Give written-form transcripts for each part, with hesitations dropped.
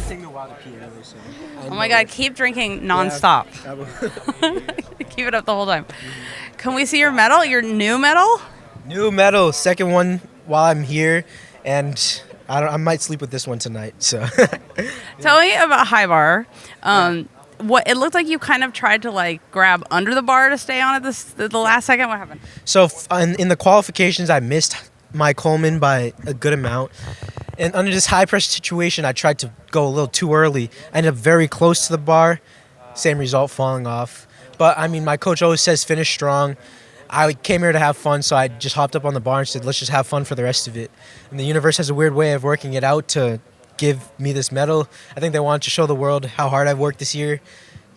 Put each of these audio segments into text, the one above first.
take me a while to pee anyway, so. Oh my God, keep drinking nonstop. Yeah. Keep it up the whole time. Can we see your medal, your new medal? New medal, second one while I'm here, and I might sleep with this one tonight. So. Tell me about high bar. What it looked like you kind of tried to like grab under the bar to stay on it the last second. What happened? So in the qualifications, I missed my Coleman by a good amount. And under this high pressure situation, I tried to go a little too early. I ended up very close to the bar. Same result, falling off. But I mean, my coach always says finish strong. I came here to have fun, so I just hopped up on the bar and said, let's just have fun for the rest of it. And the universe has a weird way of working it out to give me this medal. I think they wanted to show the world how hard I've worked this year.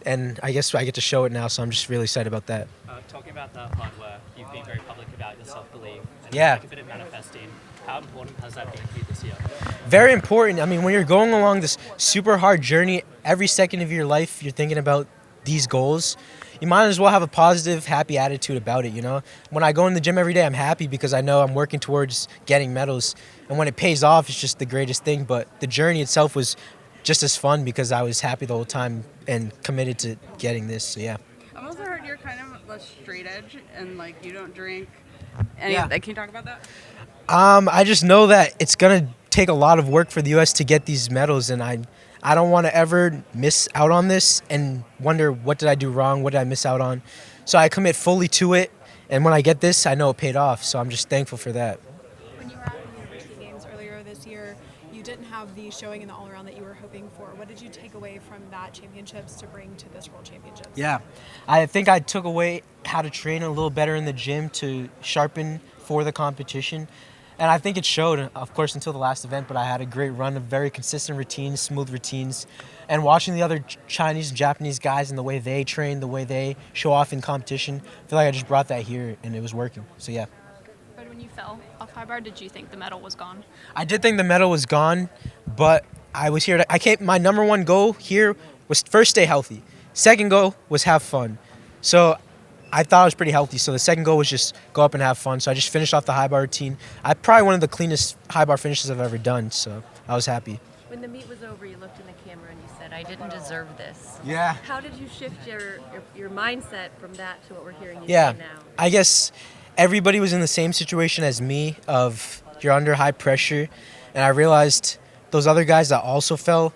And I guess I get to show it now, so I'm just really excited about that. Talking about the hard work, you've been very public about your self-belief. And Yeah. like a bit of manifesting. How important has that been for you this year? Very important. I mean, when you're going along this super hard journey, every second of your life, you're thinking about these goals. You might as well have a positive, happy attitude about it, you know? When I go in the gym every day, I'm happy because I know I'm working towards getting medals. And when it pays off, it's just the greatest thing. But the journey itself was just as fun because I was happy the whole time and committed to getting this, so yeah. I've also heard you're kind of a straight edge and like you don't drink. Yeah. Can you talk about that? I just know that it's going to take a lot of work for the U.S. to get these medals, and I don't want to ever miss out on this and wonder what did I do wrong, what did I miss out on. So I commit fully to it, and when I get this, I know it paid off, so I'm just thankful for that. When you were at the University Games earlier this year, you didn't have the showing in the all-around that you were hoping for. What did you take away from that championships to bring to this World Championships? Yeah, I think I took away how to train a little better in the gym to sharpen for the competition. And I think it showed, of course, until the last event, but I had a great run of very consistent routines, smooth routines. And watching the other Chinese and Japanese guys and the way they train, the way they show off in competition, I feel like I just brought that here and it was working. So, yeah. But when you fell off high bar, did you think the medal was gone? I did think the medal was gone, but I was here. My number one goal here was first stay healthy. Second goal was have fun. So I thought I was pretty healthy, so the second goal was just go up and have fun. So I just finished off the high bar routine. I probably one of the cleanest high bar finishes I've ever done, so I was happy. When the meet was over, you looked in the camera and you said, I didn't deserve this. Yeah. How did you shift your mindset from that to what we're hearing you Yeah, say now? I guess everybody was in the same situation as me of you're under high pressure, and I realized those other guys that also fell,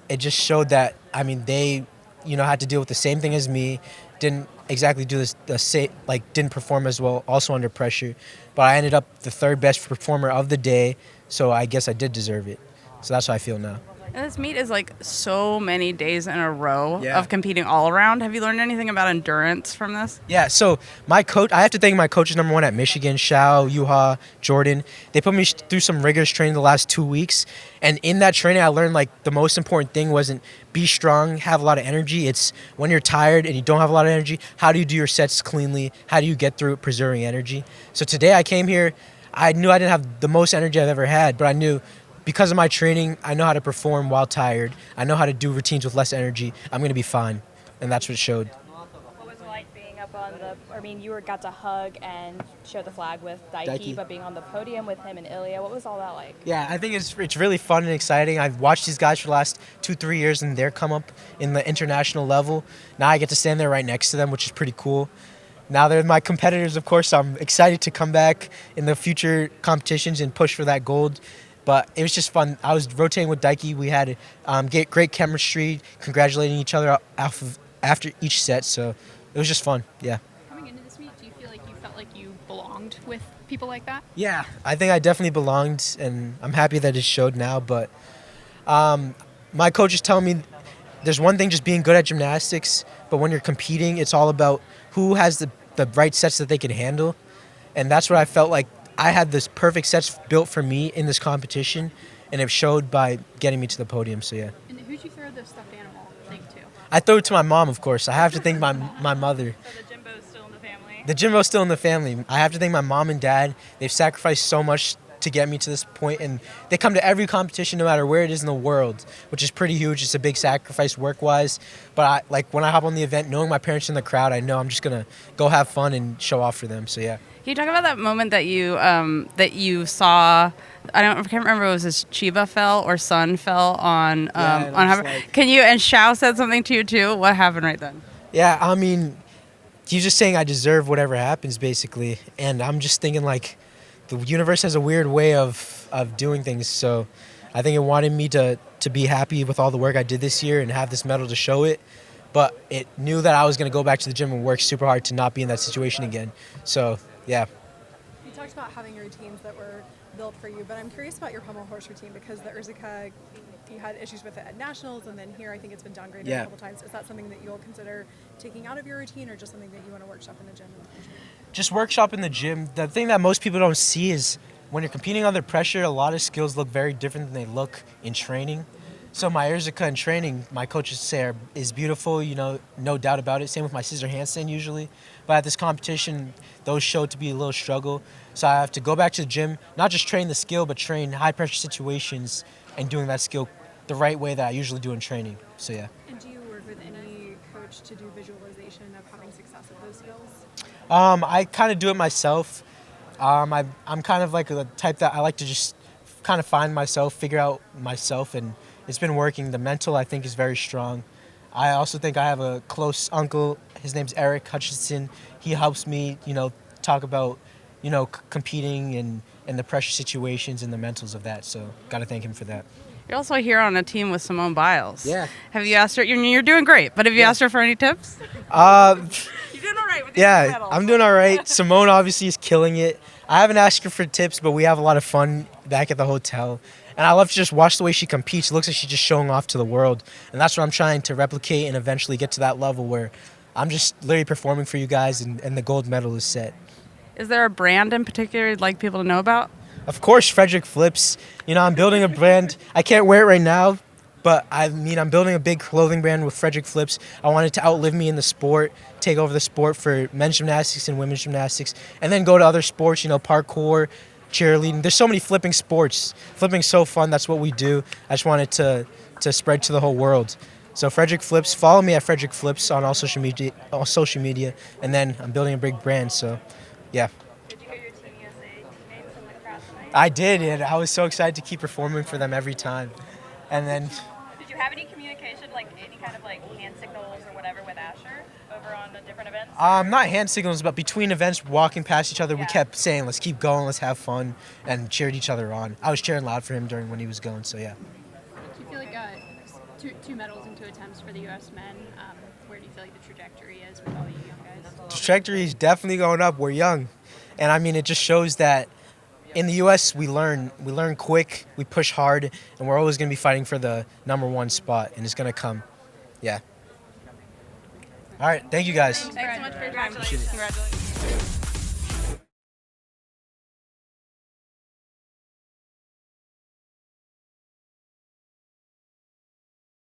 it just showed that, I mean, they, had to deal with the same thing as me, didn't exactly do didn't perform as well, also under pressure. But I ended up the third best performer of the day, so I guess I did deserve it. So that's how I feel now. And this meet is like so many days in a row Yeah. of competing all around. Have you learned anything about endurance from this? Yeah, so my coach, I have to thank my coaches, number one at Michigan, Shao, Yuha, Jordan. They put me through some rigorous training the last 2 weeks. And in that training, I learned the most important thing wasn't be strong, have a lot of energy. It's when you're tired and you don't have a lot of energy, how do you do your sets cleanly? How do you get through it preserving energy? So today I came here, I knew I didn't have the most energy I've ever had, but I knew because of my training, I know how to perform while tired. I know how to do routines with less energy. I'm going to be fine. And that's what it showed. What was it like being up on you got to hug and show the flag with Daiki. but being on the podium with him and Ilya, what was all that like? Yeah, I think it's really fun and exciting. I've watched these guys for the last 2-3 years and their come up in the international level. Now I get to stand there right next to them, which is pretty cool. Now they're my competitors, of course. So I'm excited to come back in the future competitions and push for that gold. But it was just fun. I was rotating with Daiki. We had great chemistry, congratulating each other after each set. So it was just fun, yeah. Coming into this meet, do you feel like you felt like you belonged with people like that? Yeah, I think I definitely belonged, and I'm happy that it showed now. But my coaches tell me there's one thing just being good at gymnastics, but when you're competing, it's all about who has the right sets that they can handle. And that's what I felt like. I had this perfect sets built for me in this competition, and it showed by getting me to the podium, so yeah. And who'd you throw the stuffed animal thing to? I threw it to my mom, of course. I have to thank my mother. So the Jimbo's still in the family? The Jimbo's still in the family. I have to thank my mom and dad. They've sacrificed so much to get me to this point, and they come to every competition no matter where it is in the world, which is pretty huge. It's a big sacrifice work-wise, but when I hop on the event, knowing my parents in the crowd, I know I'm just gonna go have fun and show off for them. So yeah. Can you talk about that moment that you saw? I can't remember if it was his Chiba fell or Sun fell on and on. I'm just Can you, and Xiao said something to you too? What happened right then? Yeah, I mean, he's just saying I deserve whatever happens, basically. And I'm just thinking, like, the universe has a weird way of doing things. So I think it wanted me to be happy with all the work I did this year and have this medal to show it. But it knew that I was going to go back to the gym and work super hard to not be in that situation again. So, yeah. You talked about having routines that were built for you, but I'm curious about your pommel horse routine because the Urzika, you had issues with it at nationals, and then here I think it's been downgraded a couple times. Is that something that you'll consider taking out of your routine, or just something that you want to workshop in the gym in the future? Just workshop in the gym. The thing that most people don't see is when you're competing under pressure, a lot of skills look very different than they look in training. So my Urzika in training, my coaches say is beautiful, no doubt about it. Same with my scissor handstand usually. But at this competition, those showed to be a little struggle. So I have to go back to the gym, not just train the skill, but train high pressure situations and doing that skill the right way that I usually do in training. So yeah. And do you work with any coach to do visualization of having success with those skills? I kind of do it myself. I'm kind of like the type that I like to just kind of find myself, figure out myself, and it's been working. The mental, I think, is very strong. I also think I have a close uncle. His name's Eric Hutchinson. He helps me, talk about, competing and the pressure situations and the mentals of that. So got to thank him for that. You're also here on a team with Simone Biles. Yeah. Have you asked her? You're doing great, but have you asked her for any tips? Uh, You're doing all right with yeah, I'm doing all right. Simone obviously is killing it. I haven't asked her for tips, but we have a lot of fun back at the hotel. And I love to just watch the way she competes. It looks like she's just showing off to the world. And that's what I'm trying to replicate and eventually get to that level where I'm just literally performing for you guys and the gold medal is set. Is there a brand in particular you'd like people to know about? Of course, Frederick Flips. I'm building a brand. I can't wear it right now, but I'm building a big clothing brand with Frederick Flips. I want it to outlive me in the sport, take over the sport for men's gymnastics and women's gymnastics, and then go to other sports, parkour, cheerleading. There's so many flipping sports. Flipping's so fun. That's what we do. I just want it to spread to the whole world. So Frederick Flips, follow me at Frederick Flips on all social media, and then I'm building a big brand. So, yeah. Did you hear your Team USA teammates in the crowd tonight? I did, and I was so excited to keep performing for them every time. And then, Did you have any communication, like any kind of like hand signals or whatever with Asher over on the different events? not hand signals, but between events, walking past each other, we Yeah. kept saying, let's keep going, let's have fun, and cheered each other on. I was cheering loud for him during when he was going, so yeah. Do you feel like two medals and 2 attempts for the U.S. men? Where do you feel like the trajectory is with all you young guys? The trajectory is definitely going up. We're young. And it just shows that in the U.S., we learn quick, we push hard, and we're always going to be fighting for the #1 spot, and it's going to come. Yeah. All right, thank you guys. Thanks so much for your time. Appreciate it. Congratulations.